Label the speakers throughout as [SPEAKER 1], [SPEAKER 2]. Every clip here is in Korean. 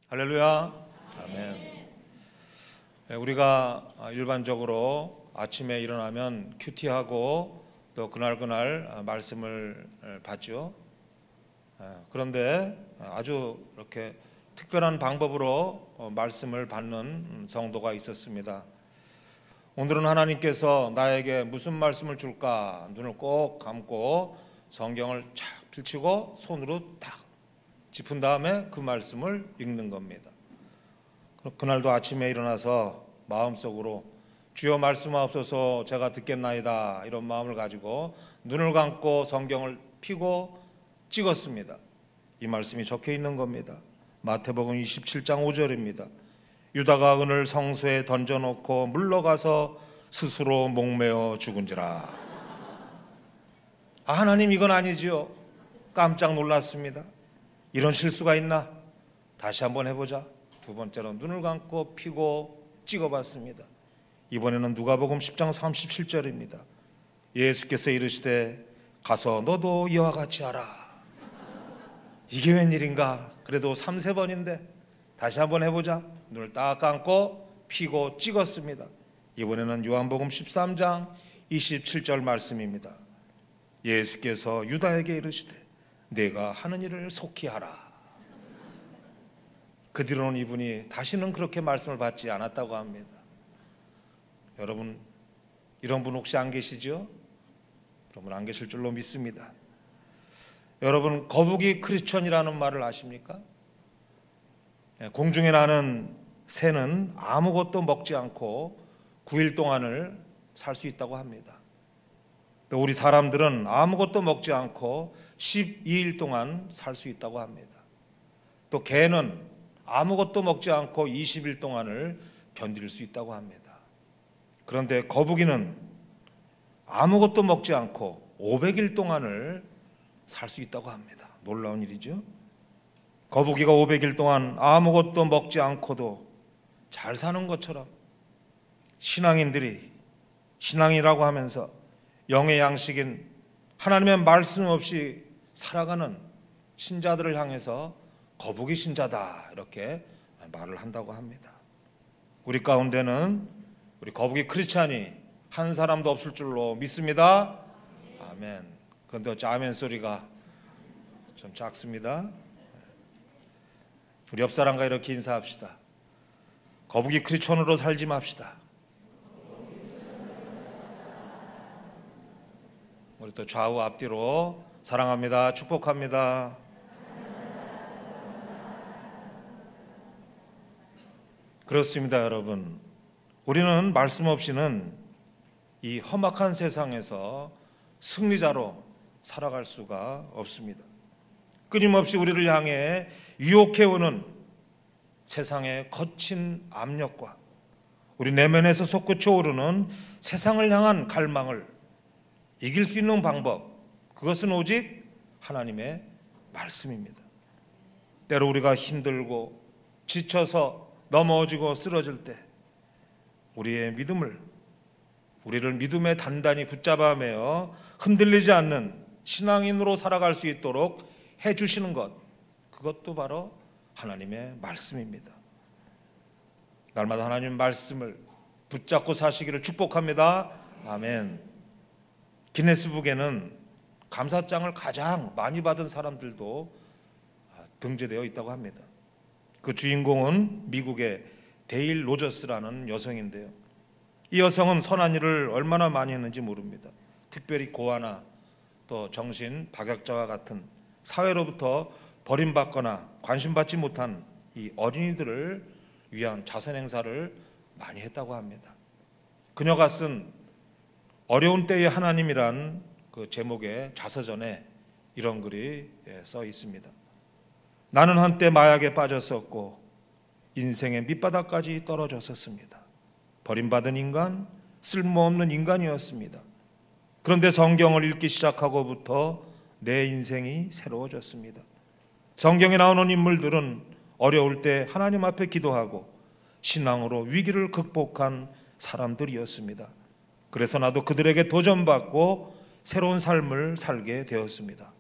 [SPEAKER 1] 할렐루야. 아멘. 우리가 일반적으로 아침에 일어나면 큐티하고 또 그날 말씀을 받죠. 그런데 아주 이렇게 특별한 방법으로 말씀을 받는 성도가 있었습니다. 오늘은 하나님께서 나에게 무슨 말씀을 줄까? 눈을 꼭 감고 성경을 착 펼치고 손으로 딱 짚은 다음에 그 말씀을 읽는 겁니다. 그날도 아침에 일어나서 마음속으로 주여 말씀하옵소서 제가 듣겠나이다 이런 마음을 가지고 눈을 감고 성경을 펴고 찍었습니다. 이 말씀이 적혀 있는 겁니다. 마태복음 27장 5절입니다. 유다가 은을 성소에 던져놓고 물러가서 스스로 목매어 죽은지라. 하나님 이건 아니지요. 깜짝 놀랐습니다. 이런 실수가 있나? 다시 한번 해보자. 두 번째로 눈을 감고 펴고 찍어봤습니다. 이번에는 누가복음 10장 37절입니다. 예수께서 이르시되 가서 너도 이와 같이 하라. 이게 웬일인가? 그래도 3-4번인데 다시 한번 해보자. 눈을 딱 감고 펴고 찍었습니다. 이번에는 요한복음 13장 27절 말씀입니다. 예수께서 유다에게 이르시되 내가 하는 일을 속히 하라. 그 뒤로는 이분이 다시는 그렇게 말씀을 받지 않았다고 합니다. 여러분 이런 분 혹시 안 계시죠? 여러분 안 계실 줄로 믿습니다. 여러분 거북이 크리스천이라는 말을 아십니까? 공중에 나는 새는 아무것도 먹지 않고 9일 동안을 살 수 있다고 합니다. 또 우리 사람들은 아무것도 먹지 않고 12일 동안 살 수 있다고 합니다. 또 개는 아무것도 먹지 않고 20일 동안을 견딜 수 있다고 합니다. 그런데 거북이는 아무것도 먹지 않고 500일 동안을 살 수 있다고 합니다. 놀라운 일이죠. 거북이가 500일 동안 아무것도 먹지 않고도 잘 사는 것처럼 신앙인들이 신앙이라고 하면서 영의 양식인 하나님의 말씀 없이 살아가는 신자들을 향해서 거북이 신자다 이렇게 말을 한다고 합니다. 우리 가운데는 우리 거북이 크리스찬이 한 사람도 없을 줄로 믿습니다. 아멘. 그런데 어째 아멘 소리가 좀 작습니다. 우리 옆 사람과 이렇게 인사합시다. 거북이 크리스찬으로 살지 맙시다. 우리 또 좌우 앞뒤로 사랑합니다. 축복합니다. 그렇습니다, 여러분. 우리는 말씀 없이는 이 험악한 세상에서 승리자로 살아갈 수가 없습니다. 끊임없이 우리를 향해 유혹해오는 세상의 거친 압력과 우리 내면에서 솟구쳐 오르는 세상을 향한 갈망을 이길 수 있는 방법, 그것은 오직 하나님의 말씀입니다. 때로 우리가 힘들고 지쳐서 넘어지고 쓰러질 때 우리의 믿음을, 우리를 믿음에 단단히 붙잡아 매어 흔들리지 않는 신앙인으로 살아갈 수 있도록 해주시는 것, 그것도 바로 하나님의 말씀입니다. 날마다 하나님의 말씀을 붙잡고 사시기를 축복합니다. 아멘. 기네스북에는 감사장을 가장 많이 받은 사람들도 등재되어 있다고 합니다. 그 주인공은 미국의 데일 로저스라는 여성인데요. 이 여성은 선한 일을 얼마나 많이 했는지 모릅니다. 특별히 고아나 또 정신 박약자와 같은 사회로부터 버림받거나 관심받지 못한 이 어린이들을 위한 자선 행사를 많이 했다고 합니다. 그녀가 쓴 어려운 때의 하나님이란 그 제목의 자서전에 이런 글이 써 있습니다. 나는 한때 마약에 빠졌었고 인생의 밑바닥까지 떨어졌었습니다. 버림받은 인간, 쓸모없는 인간이었습니다. 그런데 성경을 읽기 시작하고부터 내 인생이 새로워졌습니다. 성경에 나오는 인물들은 어려울 때 하나님 앞에 기도하고 신앙으로 위기를 극복한 사람들이었습니다. 그래서 나도 그들에게 도전받고 새로운 삶을 살게 되었습니다.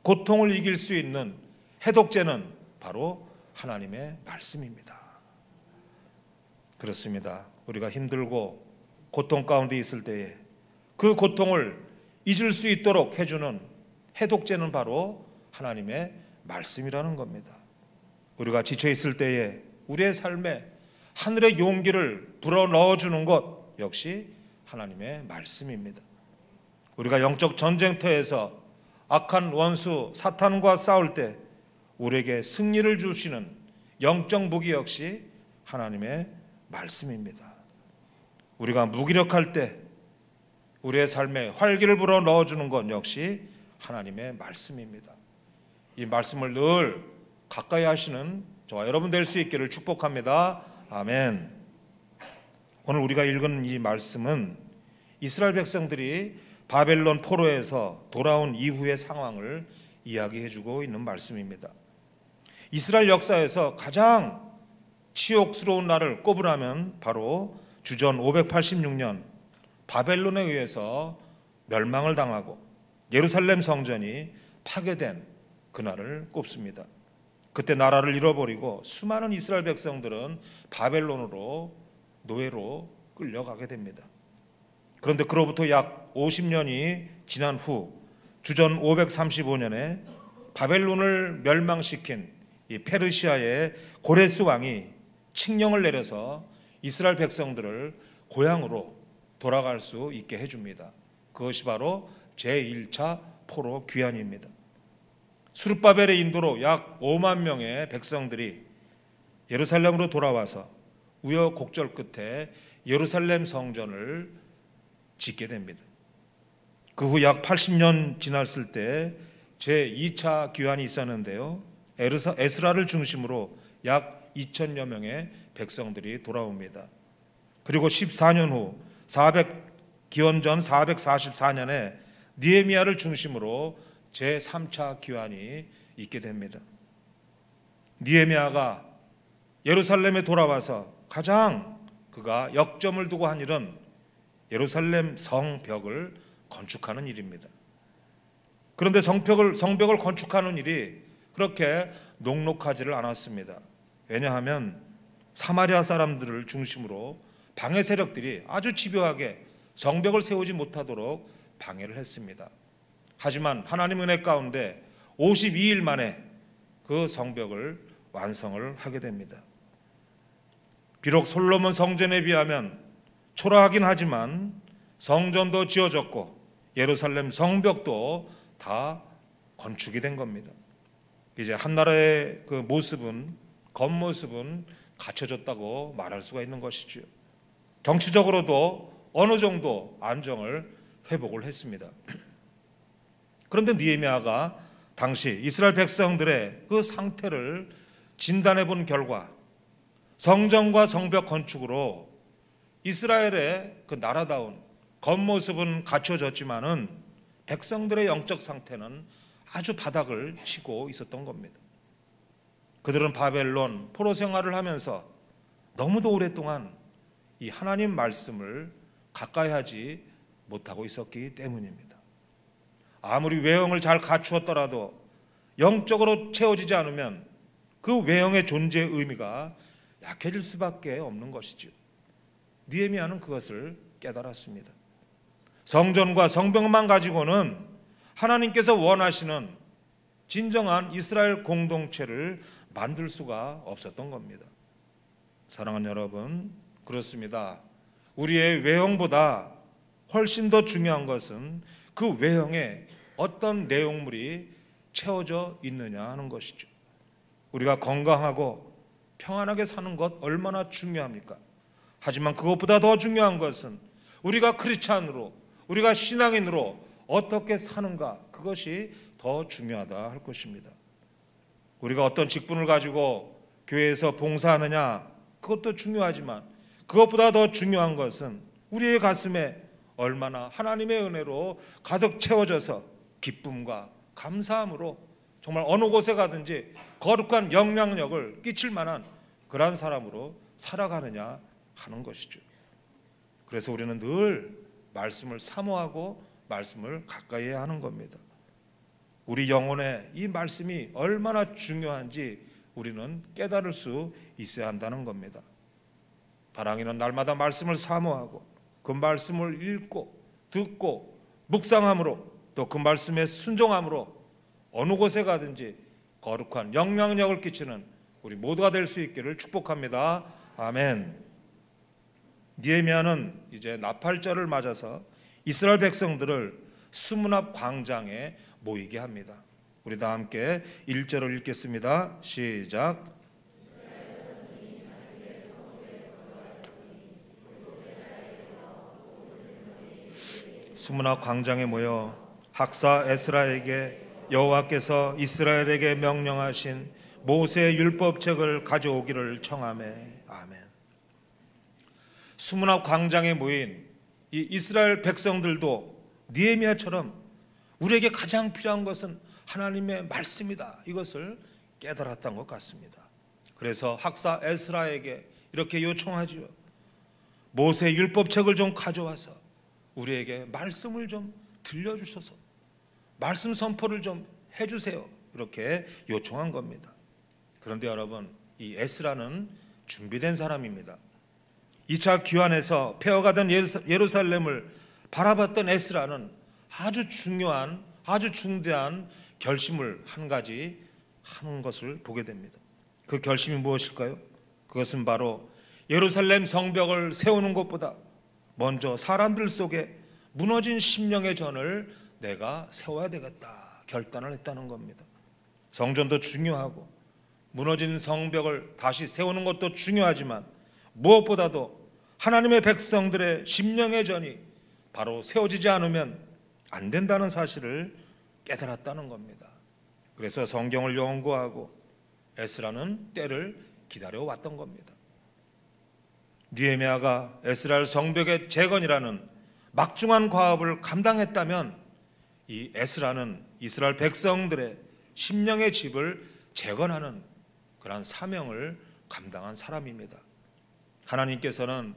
[SPEAKER 1] 고통을 이길 수 있는 해독제는 바로 하나님의 말씀입니다. 그렇습니다. 우리가 힘들고 고통 가운데 있을 때에 그 고통을 잊을 수 있도록 해주는 해독제는 바로 하나님의 말씀이라는 겁니다. 우리가 지쳐 있을 때에 우리의 삶에 하늘의 용기를 불어넣어주는 것 역시 하나님의 말씀입니다. 우리가 영적 전쟁터에서 악한 원수 사탄과 싸울 때 우리에게 승리를 주시는 영적 무기 역시 하나님의 말씀입니다. 우리가 무기력할 때 우리의 삶에 활기를 불어 넣어주는 것 역시 하나님의 말씀입니다. 이 말씀을 늘 가까이 하시는 저와 여러분 될 수 있기를 축복합니다. 아멘. 오늘 우리가 읽은 이 말씀은 이스라엘 백성들이 바벨론 포로에서 돌아온 이후의 상황을 이야기해주고 있는 말씀입니다. 이스라엘 역사에서 가장 치욕스러운 날을 꼽으라면 바로 주전 586년 바벨론에 의해서 멸망을 당하고 예루살렘 성전이 파괴된 그날을 꼽습니다. 그때 나라를 잃어버리고 수많은 이스라엘 백성들은 바벨론으로 노예로 끌려가게 됩니다. 그런데 그로부터 약 50년이 지난 후 주전 535년에 바벨론을 멸망시킨 이 페르시아의 고레스 왕이 칙령을 내려서 이스라엘 백성들을 고향으로 돌아갈 수 있게 해줍니다. 그것이 바로 제1차 포로 귀환입니다. 수르바벨의 인도로 약 5만 명의 백성들이 예루살렘으로 돌아와서 우여곡절 끝에 예루살렘 성전을 짓게 됩니다. 그 후 약 80년 지났을 때 제2차 귀환이 있었는데요. 에스라를 중심으로 약 2천여 명의 백성들이 돌아옵니다. 그리고 14년 후 기원전 444년에 느헤미야를 중심으로 제3차 귀환이 있게 됩니다. 느헤미야가 예루살렘에 돌아와서 가장 그가 역점을 두고 한 일은 예루살렘 성벽을 건축하는 일입니다. 그런데 성벽을 건축하는 일이 그렇게 녹록하지를 않았습니다. 왜냐하면 사마리아 사람들을 중심으로 방해 세력들이 아주 집요하게 성벽을 세우지 못하도록 방해를 했습니다. 하지만 하나님 은혜 가운데 52일 만에 그 성벽을 완성을 하게 됩니다. 비록 솔로몬 성전에 비하면 초라하긴 하지만 성전도 지어졌고 예루살렘 성벽도 다 건축이 된 겁니다. 이제 한 나라의 그 겉모습은 갖춰졌다고 말할 수가 있는 것이죠. 정치적으로도 어느 정도 안정을 회복을 했습니다. 그런데 느헤미야가 당시 이스라엘 백성들의 그 상태를 진단해 본 결과 성전과 성벽 건축으로 이스라엘의 그 나라다운 겉모습은 갖춰졌지만은 백성들의 영적 상태는 아주 바닥을 치고 있었던 겁니다. 그들은 바벨론 포로 생활을 하면서 너무도 오랫동안 이 하나님 말씀을 가까이 하지 못하고 있었기 때문입니다. 아무리 외형을 잘 갖추었더라도 영적으로 채워지지 않으면 그 외형의 존재의 의미가 약해질 수밖에 없는 것이죠. 느헤미야는 그것을 깨달았습니다. 성전과 성벽만 가지고는 하나님께서 원하시는 진정한 이스라엘 공동체를 만들 수가 없었던 겁니다. 사랑하는 여러분, 그렇습니다. 우리의 외형보다 훨씬 더 중요한 것은 그 외형에 어떤 내용물이 채워져 있느냐 하는 것이죠. 우리가 건강하고 평안하게 사는 것 얼마나 중요합니까? 하지만 그것보다 더 중요한 것은 우리가 크리스찬으로, 우리가 신앙인으로 어떻게 사는가, 그것이 더 중요하다 할 것입니다. 우리가 어떤 직분을 가지고 교회에서 봉사하느냐, 그것도 중요하지만 그것보다 더 중요한 것은 우리의 가슴에 얼마나 하나님의 은혜로 가득 채워져서 기쁨과 감사함으로 정말 어느 곳에 가든지 거룩한 영향력을 끼칠 만한 그러한 사람으로 살아가느냐 하는 것이죠. 그래서 우리는 늘 말씀을 사모하고 말씀을 가까이 해야 하는 겁니다. 우리 영혼에 이 말씀이 얼마나 중요한지 우리는 깨달을 수 있어야 한다는 겁니다. 바랑이는 날마다 말씀을 사모하고 그 말씀을 읽고 듣고 묵상함으로 또 그 말씀에 순종함으로 어느 곳에 가든지 거룩한 영향력을 끼치는 우리 모두가 될 수 있기를 축복합니다. 아멘. 느헤미야는 이제 나팔절을 맞아서 이스라엘 백성들을 수문 앞 광장에 모이게 합니다. 우리 다 함께 1절을 읽겠습니다. 시작. 수문 앞 광장에 모여 학사 에스라에게 여호와께서 이스라엘에게 명령하신 모세의 율법책을 가져오기를 청하매. 아멘. 수문 앞 광장에 모인 이 이스라엘 백성들도 느헤미야처럼 우리에게 가장 필요한 것은 하나님의 말씀이다, 이것을 깨달았던 것 같습니다. 그래서 학사 에스라에게 이렇게 요청하죠. 모세의 율법책을 좀 가져와서 우리에게 말씀을 좀 들려주셔서 말씀 선포를 좀 해주세요, 이렇게 요청한 겁니다. 그런데 여러분, 이 에스라는 준비된 사람입니다. 2차 귀환에서 폐허가던 예루살렘을 바라봤던 에스라는 아주 중요한, 아주 중대한 결심을 한 가지 하는 것을 보게 됩니다. 그 결심이 무엇일까요? 그것은 바로 예루살렘 성벽을 세우는 것보다 먼저 사람들 속에 무너진 심령의 전을 내가 세워야 되겠다 결단을 했다는 겁니다. 성전도 중요하고 무너진 성벽을 다시 세우는 것도 중요하지만 무엇보다도 하나님의 백성들의 심령의 전이 바로 세워지지 않으면 안 된다는 사실을 깨달았다는 겁니다. 그래서 성경을 연구하고 에스라는 때를 기다려왔던 겁니다. 느헤미야가 에스라엘 성벽의 재건이라는 막중한 과업을 감당했다면 이 에스라는 이스라엘 백성들의 심령의 집을 재건하는 그러한 사명을 감당한 사람입니다. 하나님께서는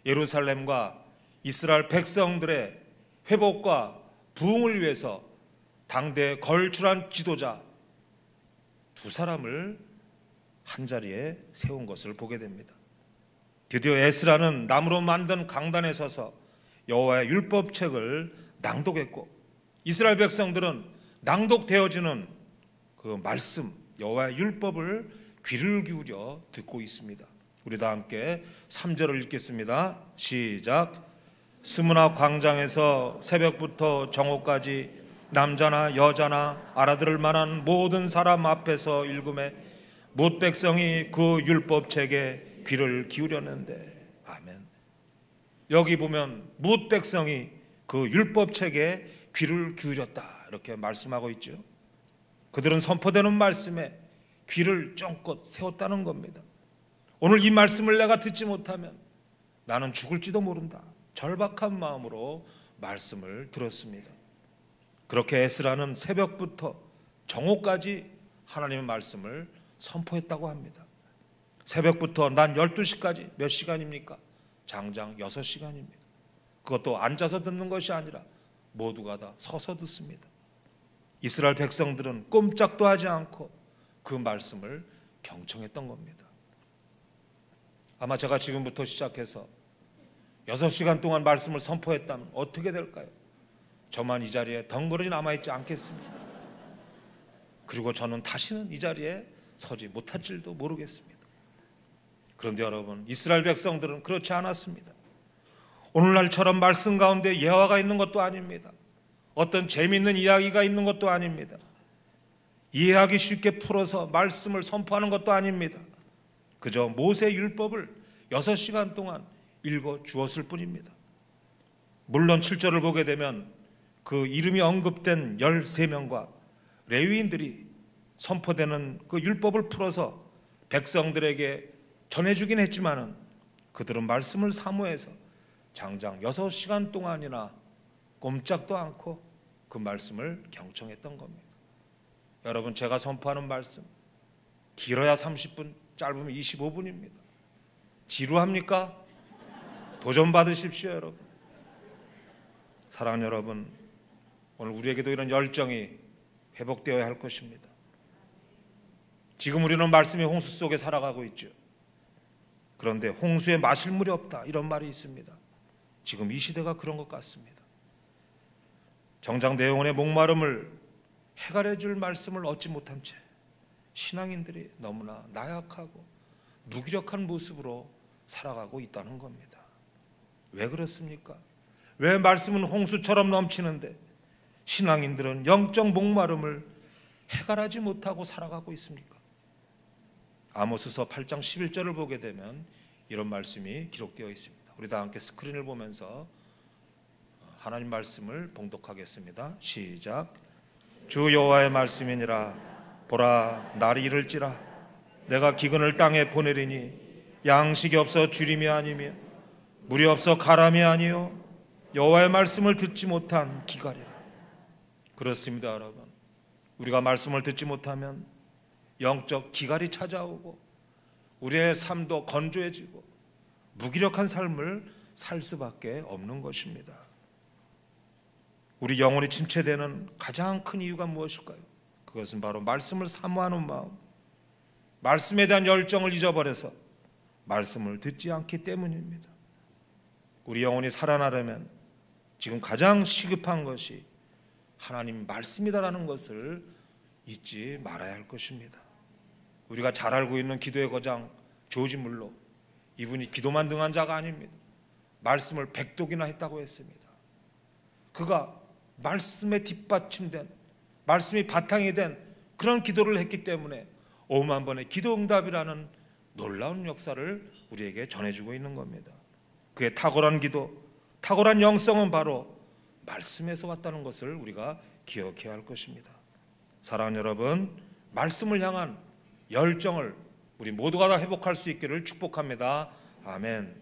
[SPEAKER 1] 예루살렘과 이스라엘 백성들의 회복과 부흥을 위해서 당대에 걸출한 지도자 두 사람을 한자리에 세운 것을 보게 됩니다. 드디어 에스라는 나무로 만든 강단에 서서 여호와의 율법책을 낭독했고 이스라엘 백성들은 낭독되어지는 그 말씀, 여호와의 율법을 귀를 기울여 듣고 있습니다. 우리 다 함께 3절을 읽겠습니다. 시작. 수문 앞 광장에서 새벽부터 정오까지 남자나 여자나 알아들을 만한 모든 사람 앞에서 읽음에 뭇 백성이 그 율법책에 귀를 기울였는데. 아멘. 여기 보면 뭇 백성이 그 율법책에 귀를 기울였다 이렇게 말씀하고 있죠. 그들은 선포되는 말씀에 귀를 쫑긋 세웠다는 겁니다. 오늘 이 말씀을 내가 듣지 못하면 나는 죽을지도 모른다, 절박한 마음으로 말씀을 들었습니다. 그렇게 에스라는 새벽부터 정오까지 하나님의 말씀을 선포했다고 합니다. 새벽부터 난 12시까지 몇 시간입니까? 장장 6시간입니다. 그것도 앉아서 듣는 것이 아니라 모두가 다 서서 듣습니다. 이스라엘 백성들은 꼼짝도 하지 않고 그 말씀을 경청했던 겁니다. 아마 제가 지금부터 시작해서 6시간 동안 말씀을 선포했다면 어떻게 될까요? 저만 이 자리에 덩그러니 남아있지 않겠습니까? 그리고 저는 다시는 이 자리에 서지 못할 줄도 모르겠습니다. 그런데 여러분, 이스라엘 백성들은 그렇지 않았습니다. 오늘날처럼 말씀 가운데 예화가 있는 것도 아닙니다. 어떤 재미있는 이야기가 있는 것도 아닙니다. 이해하기 쉽게 풀어서 말씀을 선포하는 것도 아닙니다. 그저 모세의 율법을 6시간 동안 읽어 주었을 뿐입니다. 물론 7절을 보게 되면 그 이름이 언급된 13명과 레위인들이 선포되는 그 율법을 풀어서 백성들에게 전해주긴 했지만은 그들은 말씀을 사모해서 장장 6시간 동안이나 꼼짝도 않고 그 말씀을 경청했던 겁니다. 여러분, 제가 선포하는 말씀 길어야 30분, 짧으면 25분입니다. 지루합니까? 도전 받으십시오, 여러분. 사랑하는 여러분, 오늘 우리에게도 이런 열정이 회복되어야 할 것입니다. 지금 우리는 말씀의 홍수 속에 살아가고 있죠. 그런데 홍수에 마실 물이 없다, 이런 말이 있습니다. 지금 이 시대가 그런 것 같습니다. 정작 내 영혼의 목마름을 해결해 줄 말씀을 얻지 못한 채 신앙인들이 너무나 나약하고 무기력한 모습으로 살아가고 있다는 겁니다. 왜 그렇습니까? 왜 말씀은 홍수처럼 넘치는데 신앙인들은 영적 목마름을 해결하지 못하고 살아가고 있습니까? 아모스서 8장 11절을 보게 되면 이런 말씀이 기록되어 있습니다. 우리 다 함께 스크린을 보면서 하나님 말씀을 봉독하겠습니다. 시작. 주 여호와의 말씀이니라. 보라, 날이 이를지라. 내가 기근을 땅에 보내리니 양식이 없어 주림이 아니며 물이 없어 가람이 아니요 여호와의 말씀을 듣지 못한 기갈이라. 그렇습니다, 여러분. 우리가 말씀을 듣지 못하면 영적 기갈이 찾아오고 우리의 삶도 건조해지고 무기력한 삶을 살 수밖에 없는 것입니다. 우리 영혼이 침체되는 가장 큰 이유가 무엇일까요? 그것은 바로 말씀을 사모하는 마음, 말씀에 대한 열정을 잊어버려서 말씀을 듣지 않기 때문입니다. 우리 영혼이 살아나려면 지금 가장 시급한 것이 하나님 말씀이다라는 것을 잊지 말아야 할 것입니다. 우리가 잘 알고 있는 기도의 거장 조지 물러, 이분이 기도만 등한 자가 아닙니다. 말씀을 100독이나 했다고 했습니다. 그가 말씀에 뒷받침된, 말씀이 바탕이 된 그런 기도를 했기 때문에 5만 번의 기도 응답이라는 놀라운 역사를 우리에게 전해주고 있는 겁니다. 그의 탁월한 기도, 탁월한 영성은 바로 말씀에서 왔다는 것을 우리가 기억해야 할 것입니다. 사랑하는 여러분, 말씀을 향한 열정을 우리 모두가 다 회복할 수 있기를 축복합니다. 아멘.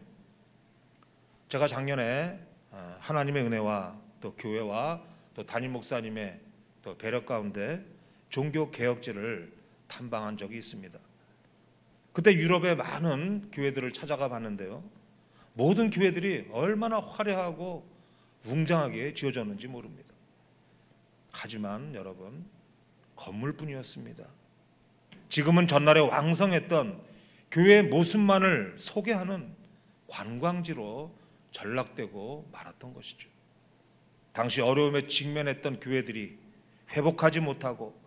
[SPEAKER 1] 제가 작년에 하나님의 은혜와 또 교회와 또 담임 목사님의 또 배려 가운데 종교 개혁제를 탐방한 적이 있습니다. 그때 유럽의 많은 교회들을 찾아가 봤는데요, 모든 교회들이 얼마나 화려하고 웅장하게 지어졌는지 모릅니다. 하지만 여러분, 건물뿐이었습니다. 지금은 전날에 왕성했던 교회의 모습만을 소개하는 관광지로 전락되고 말았던 것이죠. 당시 어려움에 직면했던 교회들이 회복하지 못하고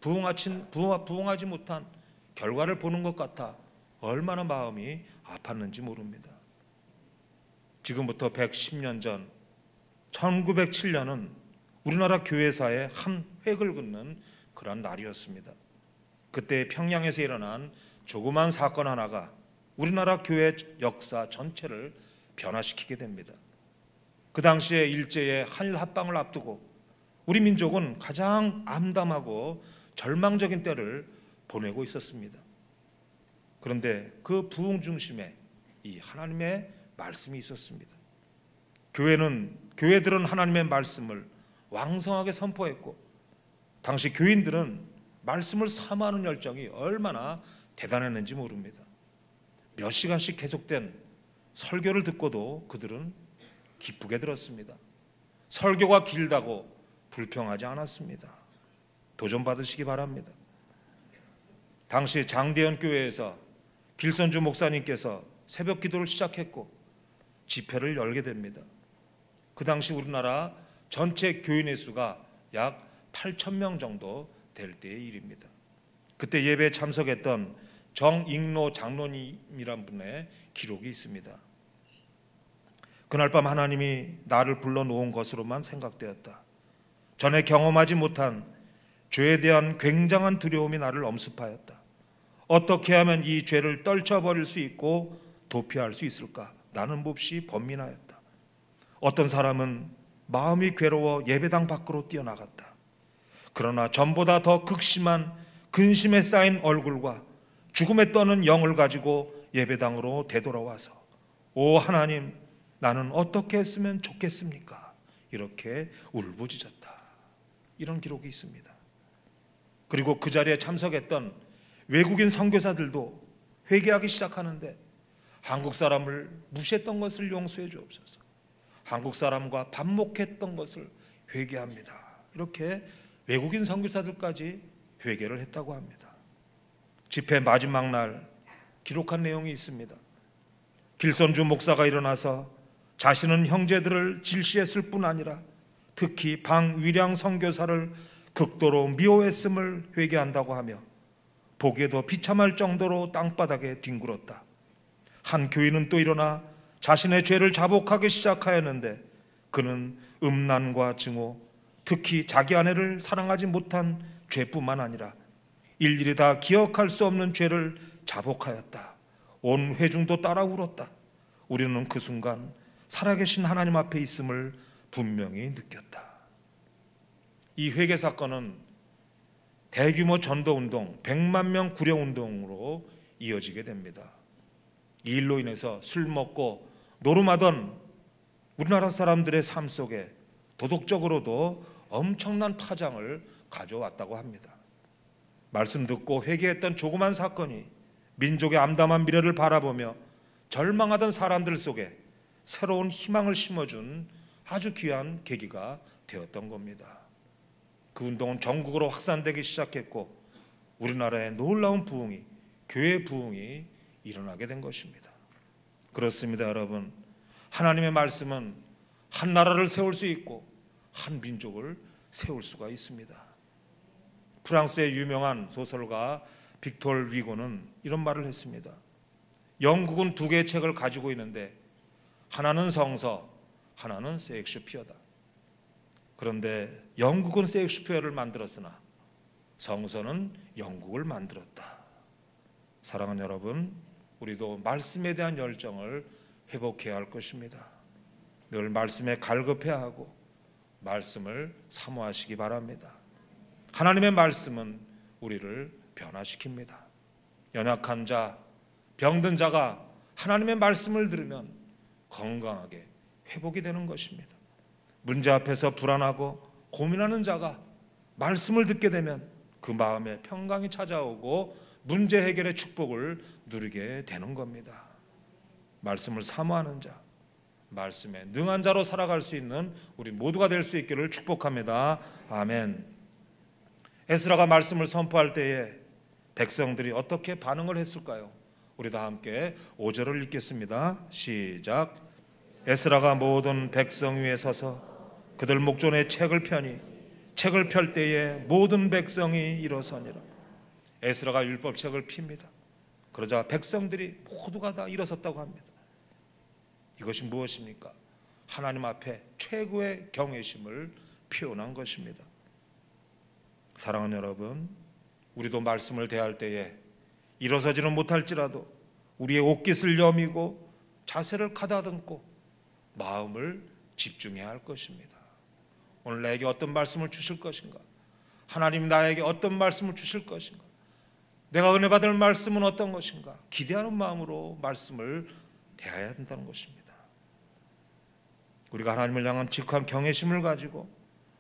[SPEAKER 1] 부흥하지 못한 결과를 보는 것 같아 얼마나 마음이 아팠는지 모릅니다. 지금부터 110년 전 1907년은 우리나라 교회사의 한 획을 긋는 그런 날이었습니다. 그때 평양에서 일어난 조그만 사건 하나가 우리나라 교회 역사 전체를 변화시키게 됩니다. 그 당시에 일제의 한일 합방을 앞두고 우리 민족은 가장 암담하고 절망적인 때를 보내고 있었습니다. 그런데 그 부흥 중심에 이 하나님의 말씀이 있었습니다. 교회들은 하나님의 말씀을 왕성하게 선포했고, 당시 교인들은 말씀을 사모하는 열정이 얼마나 대단했는지 모릅니다. 몇 시간씩 계속된 설교를 듣고도 그들은 기쁘게 들었습니다. 설교가 길다고 불평하지 않았습니다. 도전받으시기 바랍니다. 당시 장대현 교회에서 길선주 목사님께서 새벽 기도를 시작했고 집회를 열게 됩니다. 그 당시 우리나라 전체 교인의 수가 약 8,000명 정도 될 때의 일입니다. 그때 예배에 참석했던 정익로 장로님이란 분의 기록이 있습니다. 그날 밤 하나님이 나를 불러놓은 것으로만 생각되었다. 전에 경험하지 못한 죄에 대한 굉장한 두려움이 나를 엄습하였다. 어떻게 하면 이 죄를 떨쳐버릴 수 있고 도피할 수 있을까? 나는 몹시 번민하였다. 어떤 사람은 마음이 괴로워 예배당 밖으로 뛰어나갔다. 그러나 전보다 더 극심한 근심에 쌓인 얼굴과 죽음에 떠는 영을 가지고 예배당으로 되돌아와서 오 하나님, 나는 어떻게 했으면 좋겠습니까? 이렇게 울부짖었다. 이런 기록이 있습니다. 그리고 그 자리에 참석했던 외국인 선교사들도 회개하기 시작하는데 한국 사람을 무시했던 것을 용서해 주옵소서. 한국 사람과 반목했던 것을 회개합니다. 이렇게 외국인 선교사들까지 회개를 했다고 합니다. 집회 마지막 날 기록한 내용이 있습니다. 길선주 목사가 일어나서 자신은 형제들을 질시했을 뿐 아니라 특히 방위량 선교사를 극도로 미워했음을 회개한다고 하며 보기에도 비참할 정도로 땅바닥에 뒹굴었다. 한 교인은 또 일어나 자신의 죄를 자복하기 시작하였는데 그는 음란과 증오, 특히 자기 아내를 사랑하지 못한 죄뿐만 아니라 일일이 다 기억할 수 없는 죄를 자복하였다. 온 회중도 따라 울었다. 우리는 그 순간 살아계신 하나님 앞에 있음을 분명히 느꼈다. 이 회개 사건은 대규모 전도운동, 100만 명 구려운동으로 이어지게 됩니다. 이 일로 인해서 술 먹고 노름하던 우리나라 사람들의 삶 속에 도덕적으로도 엄청난 파장을 가져왔다고 합니다. 말씀 듣고 회개했던 조그만 사건이 민족의 암담한 미래를 바라보며 절망하던 사람들 속에 새로운 희망을 심어준 아주 귀한 계기가 되었던 겁니다. 그 운동은 전국으로 확산되기 시작했고 우리나라에 놀라운 부흥이, 교회 부흥이 일어나게 된 것입니다. 그렇습니다, 여러분. 하나님의 말씀은 한 나라를 세울 수 있고 한 민족을 세울 수가 있습니다. 프랑스의 유명한 소설가 빅톨 위고는 이런 말을 했습니다. 영국은 두 개의 책을 가지고 있는데 하나는 성서, 하나는 셰익스피어다. 그런데 영국은 셰익스피어를 만들었으나 성서는 영국을 만들었다. 사랑하는 여러분, 우리도 말씀에 대한 열정을 회복해야 할 것입니다. 늘 말씀에 갈급해야 하고 말씀을 사모하시기 바랍니다. 하나님의 말씀은 우리를 변화시킵니다. 연약한 자, 병든 자가 하나님의 말씀을 들으면 건강하게 회복이 되는 것입니다. 문제 앞에서 불안하고 고민하는 자가 말씀을 듣게 되면 그 마음에 평강이 찾아오고 문제 해결의 축복을 누리게 되는 겁니다. 말씀을 사모하는 자, 말씀에 능한 자로 살아갈 수 있는 우리 모두가 될 수 있기를 축복합니다. 아멘. 에스라가 말씀을 선포할 때에 백성들이 어떻게 반응을 했을까요? 우리 다 함께 5절을 읽겠습니다. 시작. 에스라가 모든 백성 위에 서서 그들 목전에 책을 펴니 책을 펼 때에 모든 백성이 일어서니라. 에스라가 율법책을 핍니다. 그러자 백성들이 모두가 다 일어섰다고 합니다. 이것이 무엇입니까? 하나님 앞에 최고의 경외심을 표현한 것입니다. 사랑하는 여러분, 우리도 말씀을 대할 때에 일어서지는 못할지라도 우리의 옷깃을 여미고 자세를 가다듬고 마음을 집중해야 할 것입니다. 오늘 나에게 어떤 말씀을 주실 것인가? 하나님 나에게 어떤 말씀을 주실 것인가? 내가 은혜 받을 말씀은 어떤 것인가? 기대하는 마음으로 말씀을 대해야 된다는 것입니다. 우리가 하나님을 향한 직한 경외심을 가지고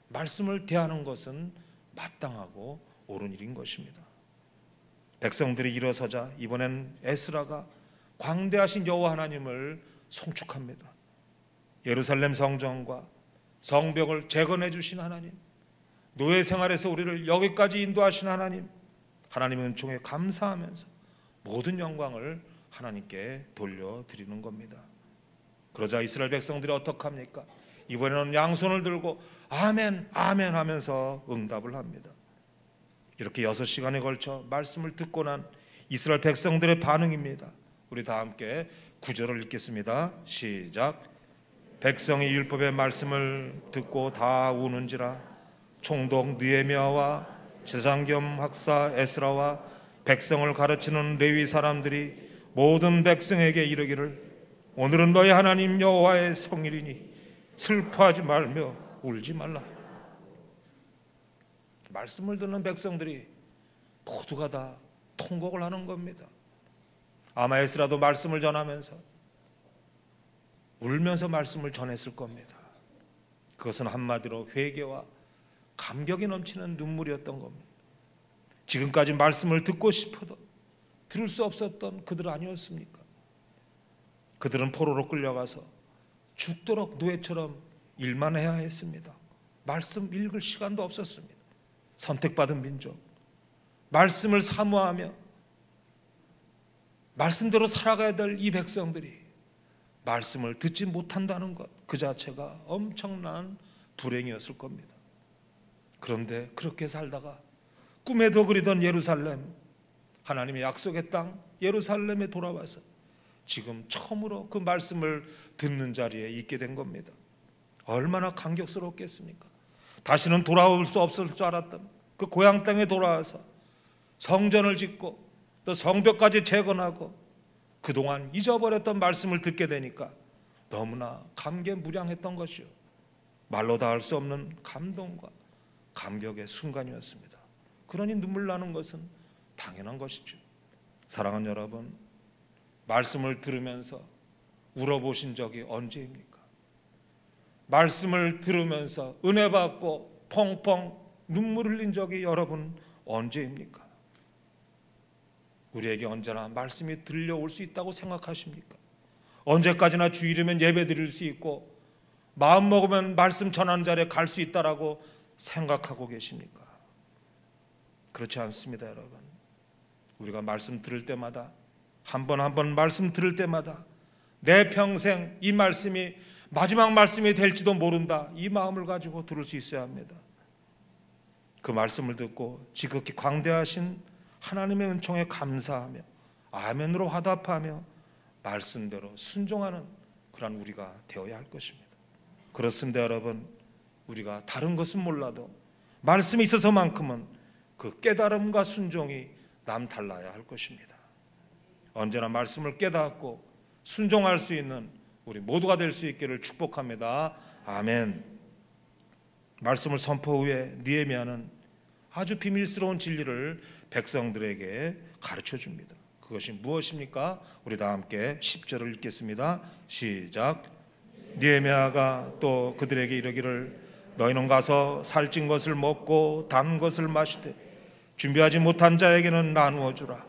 [SPEAKER 1] 말씀을 대하는 것은 마땅하고 옳은 일인 것입니다. 백성들이 일어서자 이번엔 에스라가 광대하신 여호와 하나님을 송축합니다. 예루살렘 성전과 성벽을 재건해 주신 하나님, 노예 생활에서 우리를 여기까지 인도하신 하나님, 하나님의 은총에 감사하면서 모든 영광을 하나님께 돌려드리는 겁니다. 그러자 이스라엘 백성들이 어떡합니까? 이번에는 양손을 들고 아멘, 아멘 하면서 응답을 합니다. 이렇게 6시간에 걸쳐 말씀을 듣고 난 이스라엘 백성들의 반응입니다. 우리 다 함께 9절을 읽겠습니다. 시작. 백성이 율법의 말씀을 듣고 다 우는지라. 총독 느헤미야와 제사장 학사 에스라와 백성을 가르치는 레위 사람들이 모든 백성에게 이르기를 오늘은 너희 하나님 여호와의 성일이니 슬퍼하지 말며 울지 말라. 말씀을 듣는 백성들이 모두가 다 통곡을 하는 겁니다. 아마 에스라도 말씀을 전하면서 울면서 말씀을 전했을 겁니다. 그것은 한마디로 회개와 감격이 넘치는 눈물이었던 겁니다. 지금까지 말씀을 듣고 싶어도 들을 수 없었던 그들 아니었습니까? 그들은 포로로 끌려가서 죽도록 노예처럼 일만 해야 했습니다. 말씀 읽을 시간도 없었습니다. 선택받은 민족, 말씀을 사모하며 말씀대로 살아가야 될 이 백성들이 말씀을 듣지 못한다는 것 그 자체가 엄청난 불행이었을 겁니다. 그런데 그렇게 살다가 꿈에도 그리던 예루살렘, 하나님의 약속의 땅 예루살렘에 돌아와서 지금 처음으로 그 말씀을 듣는 자리에 있게 된 겁니다. 얼마나 감격스럽겠습니까? 다시는 돌아올 수 없을 줄 알았던 그 고향 땅에 돌아와서 성전을 짓고 또 성벽까지 재건하고 그동안 잊어버렸던 말씀을 듣게 되니까 너무나 감개무량했던 것이요, 말로 다 할 수 없는 감동과 감격의 순간이었습니다. 그러니 눈물 나는 것은 당연한 것이죠. 사랑하는 여러분, 말씀을 들으면서 울어보신 적이 언제입니까? 말씀을 들으면서 은혜 받고 펑펑 눈물 흘린 적이 여러분 언제입니까? 우리에게 언제나 말씀이 들려올 수 있다고 생각하십니까? 언제까지나 주일이면 예배 드릴 수 있고 마음 먹으면 말씀 전하는 자리에 갈 수 있다라고 생각하고 계십니까? 그렇지 않습니다, 여러분. 우리가 말씀 들을 때마다 한 번 한 번 말씀 들을 때마다 내 평생 이 말씀이 마지막 말씀이 될지도 모른다, 이 마음을 가지고 들을 수 있어야 합니다. 그 말씀을 듣고 지극히 광대하신 하나님의 은총에 감사하며 아멘으로 화답하며 말씀대로 순종하는 그런 우리가 되어야 할 것입니다. 그렇습니다, 여러분. 우리가 다른 것은 몰라도 말씀이 있어서만큼은 그 깨달음과 순종이 남달라야 할 것입니다. 언제나 말씀을 깨닫고 순종할 수 있는 우리 모두가 될 수 있기를 축복합니다. 아멘. 말씀을 선포 후에 느헤미야는 아주 비밀스러운 진리를 백성들에게 가르쳐 줍니다. 그것이 무엇입니까? 우리 다 함께 10절을 읽겠습니다. 시작. 느헤미야가 또 그들에게 이르기를 너희는 가서 살찐 것을 먹고 단 것을 마시되 준비하지 못한 자에게는 나누어 주라.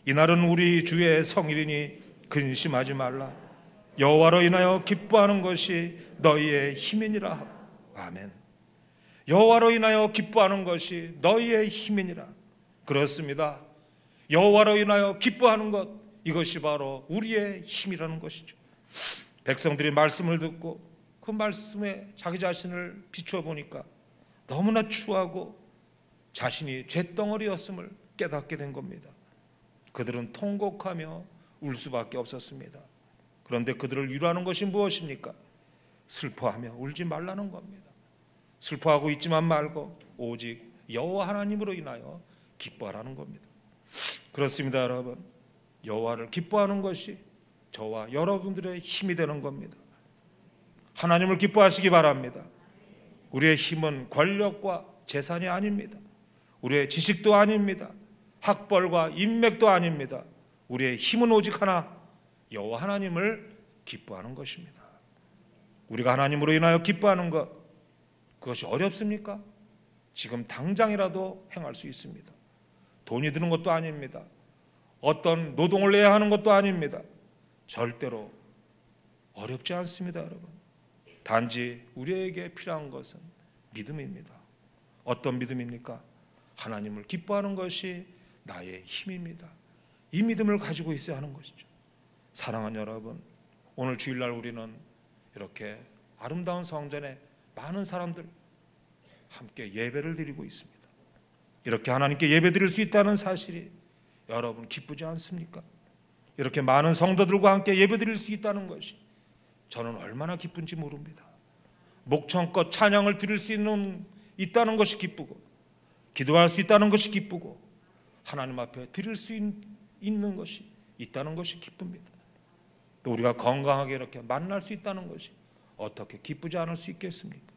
[SPEAKER 1] 이날은 우리 주의 성일이니 근심하지 말라. 여호와로 인하여 기뻐하는 것이 너희의 힘이니라 하고. 아멘. 여호와로 인하여 기뻐하는 것이 너희의 힘이니라. 그렇습니다. 여호와로 인하여 기뻐하는 것, 이것이 바로 우리의 힘이라는 것이죠. 백성들이 말씀을 듣고 그 말씀에 자기 자신을 비추어 보니까 너무나 추하고 자신이 잿덩어리였음을 깨닫게 된 겁니다. 그들은 통곡하며 울 수밖에 없었습니다. 그런데 그들을 위로하는 것이 무엇입니까? 슬퍼하며 울지 말라는 겁니다. 슬퍼하고 있지만 말고 오직 여호와 하나님으로 인하여 기뻐하라는 겁니다. 그렇습니다, 여러분. 여호와를 기뻐하는 것이 저와 여러분들의 힘이 되는 겁니다. 하나님을 기뻐하시기 바랍니다. 우리의 힘은 권력과 재산이 아닙니다. 우리의 지식도 아닙니다. 학벌과 인맥도 아닙니다. 우리의 힘은 오직 하나, 여호와 하나님을 기뻐하는 것입니다. 우리가 하나님으로 인하여 기뻐하는 것, 그것이 어렵습니까? 지금 당장이라도 행할 수 있습니다. 돈이 드는 것도 아닙니다. 어떤 노동을 해야 하는 것도 아닙니다. 절대로 어렵지 않습니다, 여러분. 단지 우리에게 필요한 것은 믿음입니다. 어떤 믿음입니까? 하나님을 기뻐하는 것이 나의 힘입니다. 이 믿음을 가지고 있어야 하는 것이죠. 사랑하는 여러분, 오늘 주일날 우리는 이렇게 아름다운 성전에 많은 사람들 함께 예배를 드리고 있습니다. 이렇게 하나님께 예배 드릴 수 있다는 사실이 여러분 기쁘지 않습니까? 이렇게 많은 성도들과 함께 예배 드릴 수 있다는 것이 저는 얼마나 기쁜지 모릅니다. 목청껏 찬양을 드릴 수 있다는 것이 기쁘고, 기도할 수 있다는 것이 기쁘고, 하나님 앞에 드릴 수 있는 것이 있다는 것이 기쁩니다. 또 우리가 건강하게 이렇게 만날 수 있다는 것이 어떻게 기쁘지 않을 수 있겠습니까?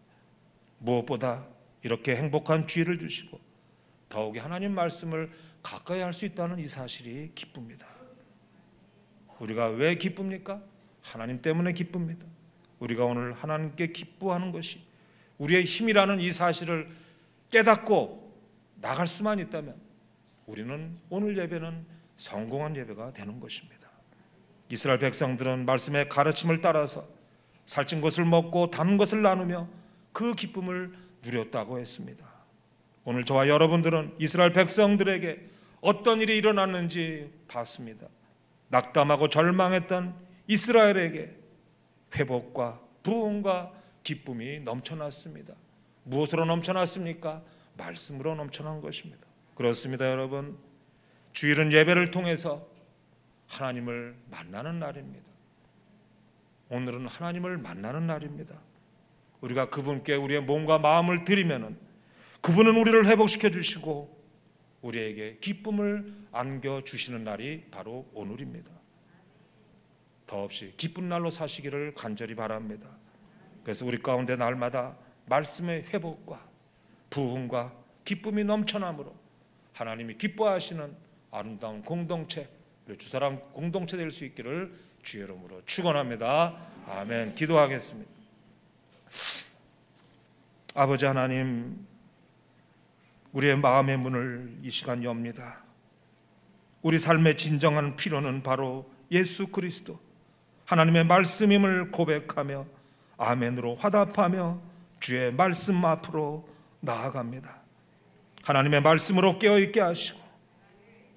[SPEAKER 1] 무엇보다 이렇게 행복한 기회를 주시고 더욱이 하나님 말씀을 가까이 할 수 있다는 이 사실이 기쁩니다. 우리가 왜 기쁩니까? 하나님 때문에 기쁩니다. 우리가 오늘 하나님께 기뻐하는 것이 우리의 힘이라는 이 사실을 깨닫고 나갈 수만 있다면 우리는 오늘 예배는 성공한 예배가 되는 것입니다. 이스라엘 백성들은 말씀의 가르침을 따라서 살찐 것을 먹고 단 것을 나누며 그 기쁨을 누렸다고 했습니다. 오늘 저와 여러분들은 이스라엘 백성들에게 어떤 일이 일어났는지 봤습니다. 낙담하고 절망했던 이스라엘에게 회복과 부흥과 기쁨이 넘쳐났습니다. 무엇으로 넘쳐났습니까? 말씀으로 넘쳐난 것입니다. 그렇습니다, 여러분. 주일은 예배를 통해서 하나님을 만나는 날입니다. 오늘은 하나님을 만나는 날입니다. 우리가 그분께 우리의 몸과 마음을 드리면은 그분은 우리를 회복시켜 주시고 우리에게 기쁨을 안겨주시는 날이 바로 오늘입니다. 더없이 기쁜 날로 사시기를 간절히 바랍니다. 그래서 우리 가운데 날마다 말씀의 회복과 부흥과 기쁨이 넘쳐나므로 하나님이 기뻐하시는 아름다운 공동체, 주사랑 공동체 될 수 있기를 주의 이름으로 축원합니다. 아멘. 기도하겠습니다. 아버지 하나님, 우리의 마음의 문을 이 시간 엽니다. 우리 삶의 진정한 필요는 바로 예수 그리스도 하나님의 말씀임을 고백하며 아멘으로 화답하며 주의 말씀 앞으로 나아갑니다. 하나님의 말씀으로 깨어있게 하시고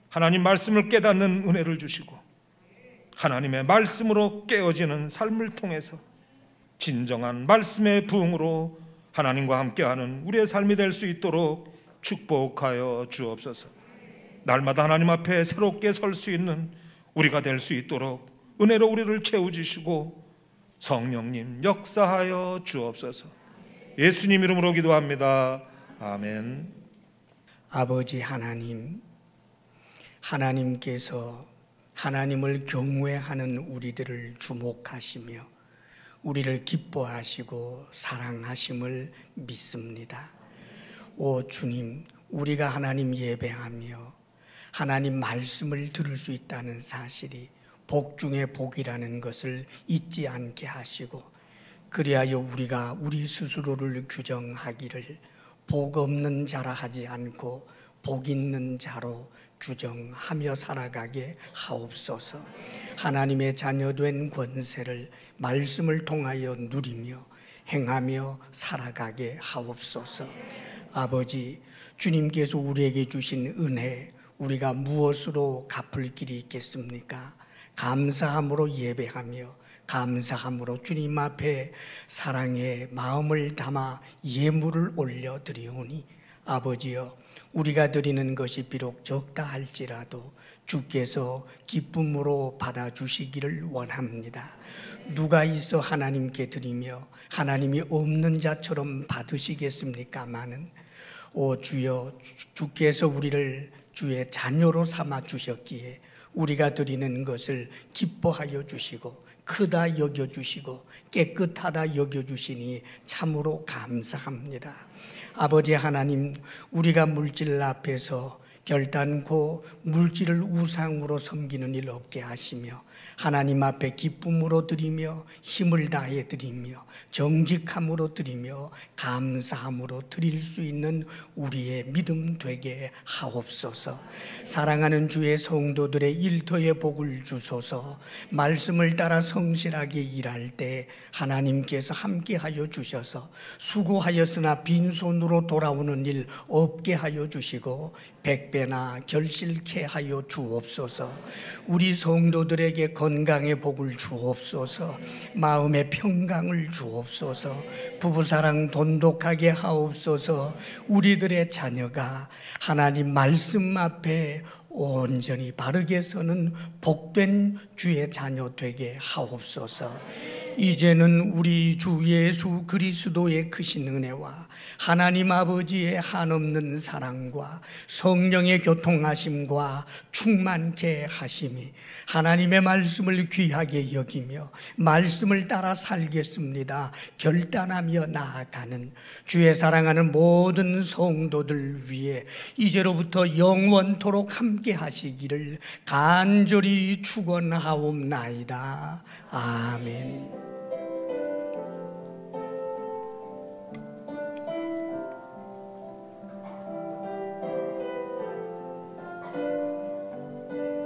[SPEAKER 1] 하나님 말씀을 깨닫는 은혜를 주시고 하나님의 말씀으로 깨어지는 삶을 통해서 진정한 말씀의 부흥으로 하나님과 함께하는 우리의 삶이 될 수 있도록 축복하여 주옵소서. 날마다 하나님 앞에 새롭게 설 수 있는 우리가 될 수 있도록 은혜로 우리를 채워주시고 성령님 역사하여 주옵소서. 예수님 이름으로 기도합니다. 아멘.
[SPEAKER 2] 아버지 하나님, 하나님께서 하나님을 경외하는 우리들을 주목하시며 우리를 기뻐하시고 사랑하심을 믿습니다. 오 주님, 우리가 하나님 예배하며 하나님 말씀을 들을 수 있다는 사실이 복 중에 복이라는 것을 잊지 않게 하시고 그리하여 우리가 우리 스스로를 규정하기를 복 없는 자라 하지 않고 복 있는 자로 규정하며 살아가게 하옵소서. 하나님의 자녀된 권세를 말씀을 통하여 누리며 행하며 살아가게 하옵소서. 아버지, 주님께서 우리에게 주신 은혜 우리가 무엇으로 갚을 길이 있겠습니까? 감사함으로 예배하며 감사함으로 주님 앞에 사랑의 마음을 담아 예물을 올려드리오니 아버지여, 우리가 드리는 것이 비록 적다 할지라도 주께서 기쁨으로 받아주시기를 원합니다. 누가 있어 하나님께 드리며 하나님이 없는 자처럼 받으시겠습니까마는 오 주여, 주께서 우리를 주의 자녀로 삼아 주셨기에 우리가 드리는 것을 기뻐하여 주시고 크다 여겨주시고 깨끗하다 여겨주시니 참으로 감사합니다. 아버지 하나님, 우리가 물질 앞에서 결단코 물질을 우상으로 섬기는 일 없게 하시며 하나님 앞에 기쁨으로 드리며 힘을 다해 드리며 정직함으로 드리며 감사함으로 드릴 수 있는 우리의 믿음 되게 하옵소서. 사랑하는 주의 성도들의 일터의 복을 주소서. 말씀을 따라 성실하게 일할 때 하나님께서 함께하여 주셔서 수고하였으나 빈손으로 돌아오는 일 없게 하여 주시고 100배나 결실케 하여 주옵소서. 우리 성도들에게 건강의 복을 주옵소서. 마음의 평강을 주옵소서. 부부사랑 돈독하게 하옵소서. 우리들의 자녀가 하나님 말씀 앞에 온전히 바르게 서는 복된 주의 자녀 되게 하옵소서. 이제는 우리 주 예수 그리스도의 크신 은혜와 하나님 아버지의 한없는 사랑과 성령의 교통하심과 충만케 하심이 하나님의 말씀을 귀하게 여기며 말씀을 따라 살겠습니다 결단하며 나아가는 주의 사랑하는 모든 성도들 위해 이제로부터 영원토록 함께 하시기를 간절히 축원하옵나이다. 아멘.